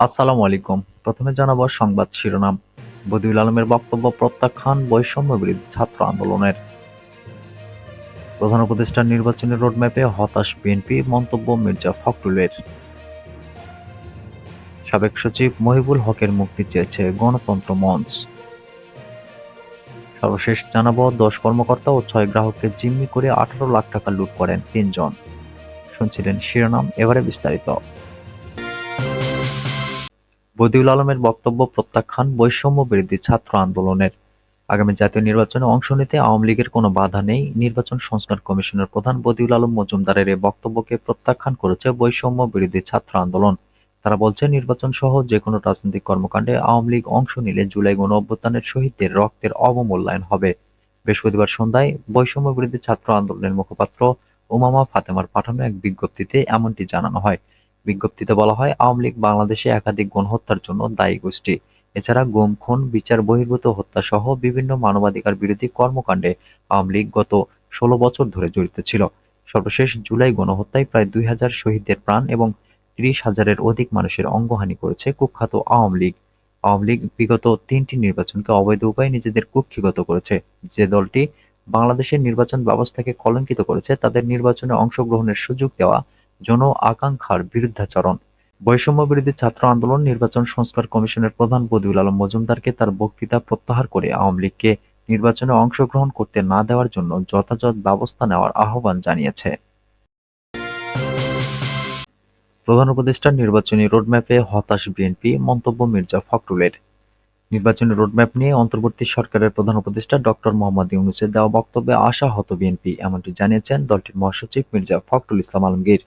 আসসালামু আলাইকুম। প্রথমে জানাবো সংবাদ শিরোনাম। বদিউল আলমের বক্তব্য প্রত্যাখ্যান বৈষম্য বিরোধী ছাত্র আন্দোলনের। প্রধান উপদেষ্টার নির্বাচনী রোডম্যাপে হতাশ বিএনপি, মন্তব্য মির্জা ফখরুলের। সাবেক সচিব মহিবুল হকের মুক্তি চেয়েছে গণতন্ত্র মঞ্চ। সর্বশেষ জানাবো ১০ কর্মকর্তা ও ৬ গ্রাহককে জিম্মি করে ১৮ লাখ টাকা লুট করেন ৩ জন। শুনছিলেন শিরোনাম, এবারে বিস্তারিত। বদিউল আলমের বক্তব্য প্রত্যাখ্যান বৈষম্য বিরোধী ছাত্র আন্দোলনের। আগামী জাতীয় নির্বাচনে অংশ নিতে আওয়ামী লীগের কোনো বাধা নেই, নির্বাচন সংস্কার কমিশনের প্রধান বদিউল আলম মজুমদারের এ বক্তব্যকে প্রত্যাখ্যান করেছে বৈষম্য বিরোধী ছাত্র আন্দোলন। তারা বলছে, নির্বাচন সহ যেকোনো রাজনৈতিক কর্মকাণ্ডে আওয়ামী লীগ অংশ নিলে জুলাই গণঅভ্যুত্থানের শহীদদের রক্তের অবমূল্যায়ন হবে। বৃহস্পতিবার সন্ধ্যায় বৈষম্য বিরোধী ছাত্র আন্দোলনের মুখপাত্র উমামা ফাতেমার পাঠানো এক বিজ্ঞপ্তিতে এমনটি জানানো হয়। বিজ্ঞপ্তিতে বলা হয়, আওয়ামী লীগ বাংলাদেশে একাধিক গণহত্যার জন্য দায়ী গোষ্ঠী। এছাড়া গুম, খুন, বিচার বহির্ভূত হত্যা সহ বিভিন্ন মানবাধিকার বিরোধী কর্মকাণ্ডে আওয়ামী লীগ গত ১৬ বছর ধরে জড়িত ছিল। সর্বশেষ জুলাই গণহত্যায় প্রায় ২,০০০ শহীদদের প্রাণ এবং ৩০,০০০-এর অধিক মানুষের অঙ্গহানি করেছে কুখ্যাত আওয়ামী লীগ। আওয়ামী লীগ বিগত ৩টি নির্বাচনকে অবৈধ উপায়ে নিজেদের কুক্ষিগত করেছে। যে দলটি বাংলাদেশের নির্বাচন ব্যবস্থাকে কলঙ্কিত করেছে, তাদের নির্বাচনে অংশগ্রহণের সুযোগ দেওয়া জন আকাঙ্ক্ষার বিরুদ্ধাচরণ। বৈষম্যবিরোধী ছাত্র আন্দোলন নির্বাচন সংস্কার কমিশনের প্রধান বদিউল আলম মজুমদারকে তার বক্তৃতা প্রত্যাহার করে আওয়ামী লীগকে নির্বাচনে অংশগ্রহণ করতে না দেওয়ার জন্য যথাযথ ব্যবস্থা নেওয়ার আহ্বান জানিয়েছে। প্রধান উপদেষ্টার নির্বাচনী রোডম্যাপে হতাশ বিএনপি, মন্তব্য মির্জা ফখরুলের। নির্বাচনী রোডম্যাপ নিয়ে অন্তর্বর্তী সরকারের প্রধান উপদেষ্টা ডক্টর মোহাম্মদ ইউনূসের দেওয়া বক্তব্যে আশাহত বিএনপি, এমনটি জানিয়েছেন দলটির মহাসচিব মির্জা ফখরুল ইসলাম আলমগীর।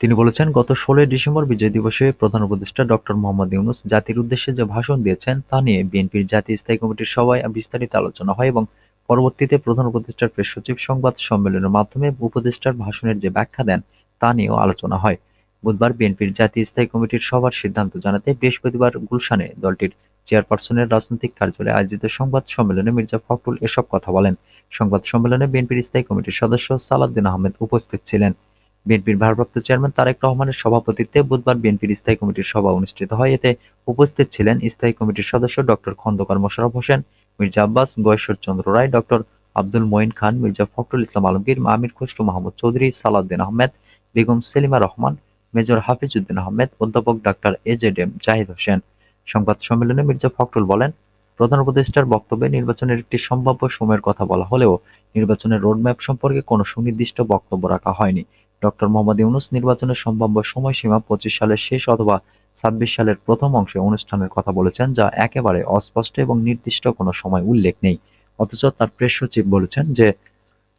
তিনি বলেছেন, গত ১৬ই ডিসেম্বর বিজয় দিবসে প্রধান উপদেষ্টা ডক্টর মোহাম্মদ ইউনূস জাতির উদ্দেশ্যে যে ভাষণ দিয়েছেন তা নিয়ে বিএনপির জাতীয় স্থায়ী কমিটির সভায় বিস্তারিত আলোচনা হয় এবং পরবর্তীতে প্রধান উপদেষ্টার প্রেস সচিব সংবাদ সম্মেলনের মাধ্যমে উপদেষ্টার ভাষণের যে ব্যাখ্যা দেন তা নিয়েও আলোচনা হয়। বুধবার বিএনপির জাতীয় স্থায়ী কমিটির সভার সিদ্ধান্ত জানাতে বৃহস্পতিবার গুলশানে দলটির চেয়ারপারসনের রাজনৈতিক কার্যালয়ে আয়োজিত সংবাদ সম্মেলনে মির্জা ফখরুল এসব কথা বলেন। সংবাদ সম্মেলনে বিএনপির স্থায়ী কমিটির সদস্য সালাউদ্দিন আহমেদ উপস্থিত ছিলেন। বিএনপির ভারপ্রাপ্ত চেয়ারম্যান তারেক রহমানের সভাপতিত্বে বুধবার বিএনপির স্থায়ী কমিটির সভা অনুষ্ঠিত হয়। এতে উপস্থিত ছিলেন স্থায়ী কমিটির সদস্য ডক্টর খন্দকার মোশাররফ হোসেন, মির্জা আব্বাস, গয়েশ্বর চন্দ্র রায়, ডক্টর আব্দুল মঈন খান, মির্জা ফখরুল ইসলাম আলমগীর, আমির খসরু মাহমুদ চৌধুরী, সালাউদ্দিন আহমেদ, বেগম সেলিমা রহমান, মেজর হাফিজ উদ্দিন আহমেদ, অধ্যাপক ডাক্তার এজেডএম জাহিদ হোসেন। সংবাদ সম্মেলনে মির্জা ফখরুল বলেন, প্রধান উপদেষ্টার বক্তব্যে নির্বাচনের একটি সম্ভাব্য সময়ের কথা বলা হলেও নির্বাচনের রোডম্যাপ সম্পর্কে কোনো সুনির্দিষ্ট বক্তব্য রাখা হয়নি। ডক্টর মোহাম্মদ ইউনূস নির্বাচনের সম্ভাব্য সময়সীমা ২৫ সালের শেষ অথবা ২৬ সালের প্রথম অংশে অনুষ্ঠানের কথা বলেছেন, যা একেবারে অস্পষ্ট এবং নির্দিষ্ট কোনো সময় উল্লেখ নেই। অথচ তার প্রেস সচিব বলেছেন যে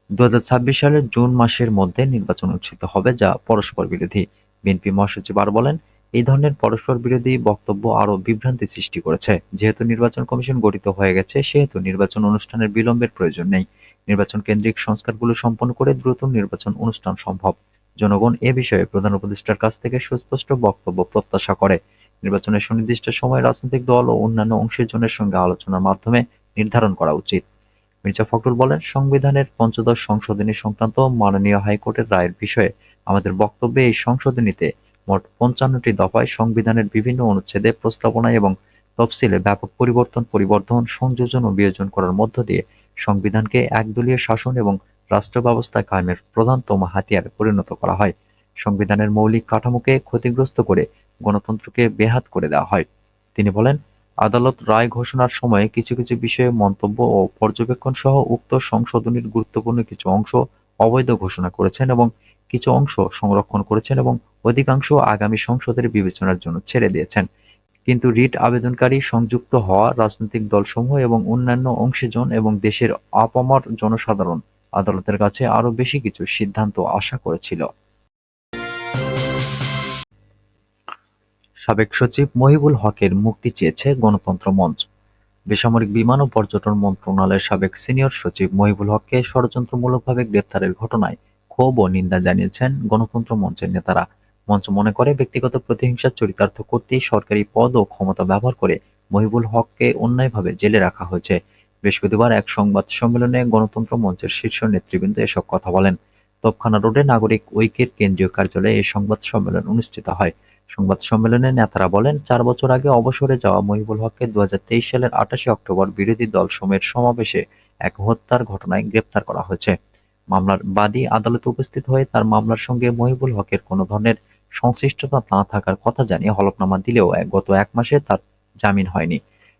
২০২৬ সালের জুন মাসের মধ্যে নির্বাচন অনুষ্ঠিত হবে, যা পরস্পর বিরোধী। বিএনপি মহাসচিব আরও বলেন, এই ধরনের পরস্পর বিরোধী বক্তব্য আরও বিভ্রান্তি সৃষ্টি করেছে। যেহেতু নির্বাচন কমিশন গঠিত হয়ে গেছে, সেহেতু নির্বাচন অনুষ্ঠানের বিলম্বের প্রয়োজন নেই। নির্বাচন কেন্দ্রিক সংস্কারগুলো সম্পন্ন করে দ্রুত নির্বাচন অনুষ্ঠান সম্ভব। জনগণ এ বিষয়ে প্রধান উপদেষ্টার কাছ থেকে সুস্পষ্ট বক্তব্য প্রত্যাশা করে। নির্বাচনের সুনির্দিষ্ট সময় রাজনৈতিক দল ও অন্যান্য অংশীজনের সঙ্গে আলোচনার মাধ্যমে নির্ধারণ করা উচিত। মির্জা ফখরুল বলেন, সংবিধানের পঞ্চদশ সংশোধনী সংক্রান্ত মাননীয় হাইকোর্টের রায়ের বিষয়ে আমাদের বক্তব্যে এই সংশোধনীতে মোট ৫৫টি দফায় সংবিধানের বিভিন্ন অনুচ্ছেদে প্রস্তাবনায় এবং তফসিলে ব্যাপক পরিবর্ধন, সংযোজন ও বিয়োজন করার মধ্য দিয়ে সংবিধানকে একদলীয় শাসন এবং রাষ্ট্র ব্যবস্থা কায়েমের প্রধানতম হাতিয়ারে পরিণত করা হয়। সংবিধানের মৌলিক কাঠামোকে ক্ষতিগ্রস্ত করে গণতন্ত্রকে বেহাত করে দেওয়া হয়। তিনি বলেন, আদালত রায় ঘোষণার সময়ে কিছু কিছু বিষয়ে মন্তব্য ও পর্যবেক্ষণ সহ উক্ত সংশোধনীর গুরুত্বপূর্ণ কিছু অংশ অবৈধ ঘোষণা করেছেন এবং কিছু অংশ সংরক্ষণ করেছেন এবং অধিকাংশ আগামী সংসদের বিবেচনার জন্য ছেড়ে দিয়েছেন। কিন্তু রিট আবেদনকারী, সংযুক্ত হওয়া রাজনৈতিক দলসমূহ এবং অন্যান্য অংশীজন এবং দেশের আপামর জনসাধারণ আদালতের কাছে আরও বেশি কিছু সিদ্ধান্ত আশা করেছিল। সাবেক সচিব মহিবুল হকের মুক্তি চেয়েছে গণতন্ত্র মঞ্চ। বেসামরিক বিমান ও পর্যটন মন্ত্রণালয়ের সাবেক সিনিয়র সচিব মহিবুল হককে ষড়যন্ত্রমূলকভাবে গ্রেপ্তারের ঘটনায় ক্ষোভ ও নিন্দা জানিয়েছেন গণতন্ত্র মঞ্চের নেতারা। মঞ্চ মনে করে, ব্যক্তিগত প্রতিহিংসা চরিতার্থ করতেই সরকারি পদ ও ক্ষমতা ব্যবহার করে মহিবুল হককে অন্যায়ভাবে জেলে রাখা হয়েছে। বৃহস্পতিবার এক সংবাদ সম্মেলনে গণতন্ত্র মঞ্চের শীর্ষ নেতৃবৃন্দ এসব কথা বলেন। তোপখানা রোডে নাগরিক ঐক্যের কেন্দ্রীয় কার্যালয়ে এই সংবাদ সম্মেলন অনুষ্ঠিত হয়। সংবাদ সম্মেলনে নেতারা বলেন, ৪ বছর আগে অবসরে যাওয়া মহিবুল হককে ২০২৩ সালের ২৮শে অক্টোবর বিরোধী দল সময়ের সমাবেশে এক হত্যার ঘটনায় গ্রেপ্তার করা হয়েছে। মামলার বাদী আদালতে উপস্থিত হয়ে তার মামলার সঙ্গে মহিবুল হকের কোনো ধরনের সংশ্লিষ্টতা না থাকার কথা জানিয়ে হলফনামা দিলেও গত ১ মাসে তার জামিন হয়নি।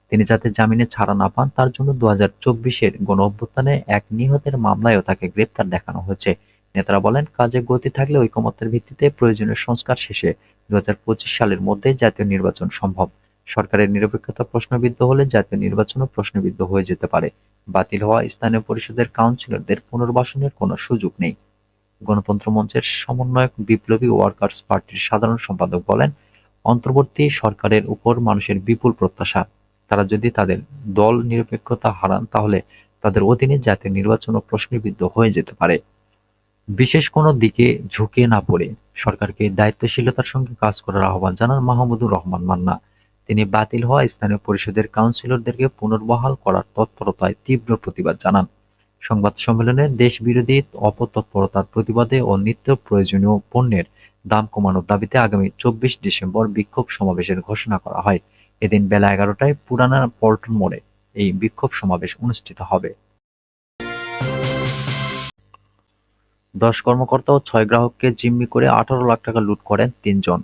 তিনি যাতে জামিনে ছাড়া না পান তার জন্য ২০২৪-এর গণঅভ্যুত্থানে এক নিহতের মামলায়ও তাকে গ্রেপ্তার দেখানো হয়েছে। নেতারা বলেন, কাজে গতি থাকলে ঐকমত্যের ভিত্তিতে প্রয়োজনীয় সংস্কার শেষে ২০২৫ সালের মধ্যেই জাতীয় নির্বাচন সম্ভব। সরকারের নিরপেক্ষতা প্রশ্নবিদ্ধ হলে জাতীয় নির্বাচনও প্রশ্নবিদ্ধ হয়ে যেতে পারে। বাতিল হওয়া স্থানীয় পরিষদের কাউন্সিলরদের পুনর্বাসনের কোনো সুযোগ নেই। গণতন্ত্র মঞ্চের সমন্বয়ক বিপ্লবী ওয়ার্কার্স পার্টির সাধারণ সম্পাদক বলেন, অন্তর্বর্তী সরকারের উপর মানুষের বিপুল প্রত্যাশা। তারা যদি তাদের দল নিরপেক্ষতা হারান তাহলে তাদের অধীনে জাতীয় নির্বাচনও প্রশ্নবিদ্ধ হয়ে যেতে পারে। বিশেষ কোনো দিকে ঝুঁকে না পড়ে সরকারকে দায়িত্বশীলতার সঙ্গে কাজ করার আহ্বান জানান মাহমুদুর রহমান মান্না। তিনি বাতিল হওয়া স্থানীয় পরিষদের কাউন্সিলরদেরকে পুনর্বহাল করার তৎপরতায় তীব্র প্রতিবাদ জানান। সংবাদ সম্মেলনে দেশবিরোধী অপতৎপরতার প্রতিবাদে ও নিত্য প্রয়োজনীয় পণ্যের দাম কমানোর দাবিতে আগামী ২৪ ডিসেম্বর বিক্ষোভ সমাবেশের ঘোষণা করা হয়। এদিন বেলা ১১টায় পুরানা পল্টন মোড়ে এই বিক্ষোভ সমাবেশ অনুষ্ঠিত হবে। ১০ কর্মকর্তা ও ৬ গ্রাহককে জিম্মি করে ১৮ লাখ টাকা লুট করেন ৩ জন।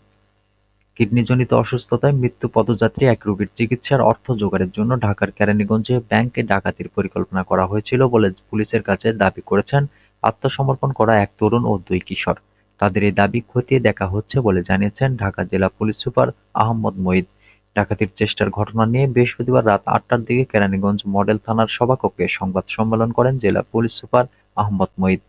কিডনিজনিত অসুস্থতায় মৃত্যু পথযাত্রী এক রোগীর চিকিৎসার অর্থ জোগাড়ের জন্য ঢাকার কেরানীগঞ্জে ব্যাংকে ডাকাতির পরিকল্পনা করা হয়েছিল বলে পুলিশের কাছে দাবি করেছেন আত্মসমর্পণ করা এক তরুণ ও ২ কিশোর। তাদের এই দাবি খতিয়ে দেখা হচ্ছে বলে জানিয়েছেন ঢাকা জেলা পুলিশ সুপার আহমদ মঈদ। ডাকাতির চেষ্টার ঘটনা নিয়ে বৃহস্পতিবার রাত ৮টার দিকে কেরানীগঞ্জ মডেল থানার সভাকক্ষে সংবাদ সম্মেলন করেন জেলা পুলিশ সুপার আহমদ মঈদ।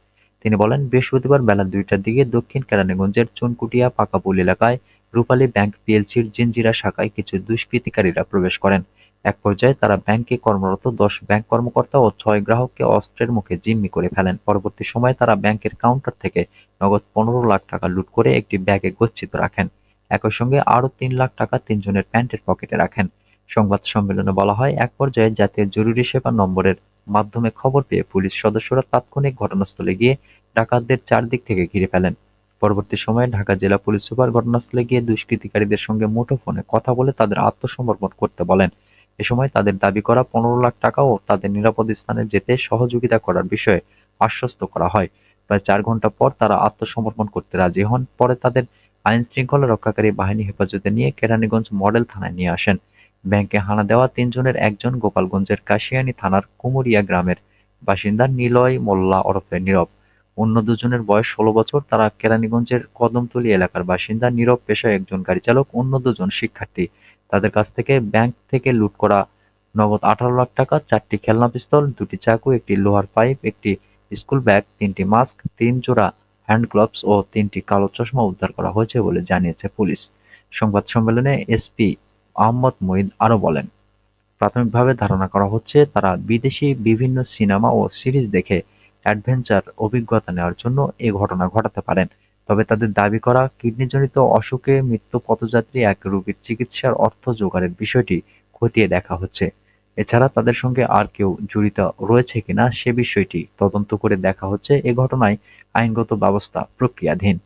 তিনি বলেন, বৃহস্পতিবার বেলা ২টার দিকে দক্ষিণ কেরানীগঞ্জের চুনকুটিয়া পাকাপুল এলাকায় রূপালী ব্যাংক পিএলসির জিনজিরা শাখায় কিছু দুষ্কৃতিকারীরা প্রবেশ করেন। এক পর্যায়ে তারা ব্যাংকে কর্মরত ১০ ব্যাংক কর্মকর্তা ও ৬ গ্রাহককে অস্ত্রের মুখে জিম্মি করে ফেলেন। পরবর্তী সময়ে তারা ব্যাংকের কাউন্টার থেকে নগদ ১৫ লাখ টাকা লুট করে একটি ব্যাগে গচ্ছিত রাখেন। একই সঙ্গে আরও ৩ লাখ টাকা তিনজনের প্যান্টের পকেটে রাখেন। সংবাদ সম্মেলনে বলা হয়, এক পর্যায়ে জাতীয় জরুরি সেবা নম্বরের মাধ্যমে খবর পেয়ে পুলিশ সদস্যরা তাৎক্ষণিক ঘটনাস্থলে গিয়ে ডাকাতদের চারদিক থেকে ঘিরে ফেলেন। পরবর্তী সময়ে ঢাকা জেলা পুলিশ সুপার ঘটনাস্থলে গিয়ে দুষ্কৃতিকারীদের সঙ্গে মুঠোফোনে কথা বলে তাদের আত্মসমর্পণ করতে বলেন। এ সময় তাদের দাবি করা ১৫ লাখ টাকা ও তাদের নিরাপদ স্থানে যেতে সহযোগিতা করার বিষয়ে আশ্বস্ত করা হয়। প্রায় ৪ ঘণ্টা পর তারা আত্মসমর্পণ করতে রাজি হন। পরে তাদের আইনশৃঙ্খলা রক্ষাকারী বাহিনী হেফাজতে নিয়ে কেরানীগঞ্জ মডেল থানায় নিয়ে আসেন। ব্যাংকে হানা দেওয়া ৩ জনের একজন গোপালগঞ্জের কাশিয়ানী থানার কুমুরিয়া গ্রামের বাসিন্দা নিলয় মোল্লা ওরফে নীরব। অন্য দুজনের বয়স ১৬ বছর। তারা কেরানীগঞ্জের কদমতলী এলাকার বাসিন্দা। নীরব পেশায় একজন গাড়িচালক, অন্য দুজন শিক্ষার্থী। তাদের কাছ থেকে ব্যাংক থেকে লুট করা নগদ ১৮ লাখ টাকা, ৪টি খেলনা পিস্তল, ২টি চাকু, একটি লোহার পাইপ, একটি স্কুল ব্যাগ, ৩টি মাস্ক, ৩ জোড়া হ্যান্ড গ্লাভস ও ৩টি কালো চশমা উদ্ধার করা হয়েছে বলে জানিয়েছে পুলিশ। সংবাদ সম্মেলনে এসপি আহমদ মঈদ আরও বলেন, প্রাথমিকভাবে ধারণা করা হচ্ছে তারা বিদেশি বিভিন্ন সিনেমা ও সিরিজ দেখে অ্যাডভেঞ্চার অভিজ্ঞতা নেওয়ার জন্য এ ঘটনা ঘটাতে পারেন। তবে তাদের দাবি করা কিডনিজনিত অসুখে মৃত পথযাত্রী এক রোগীর চিকিৎসার অর্থ জোগাড়ের বিষয়টি খতিয়ে দেখা হচ্ছে। এছাড়া তাদের সঙ্গে আর কেউ জড়িত রয়েছে কিনা সে বিষয়টি তদন্ত করে দেখা হচ্ছে। এ ঘটনায় আইনগত ব্যবস্থা প্রক্রিয়াধীন।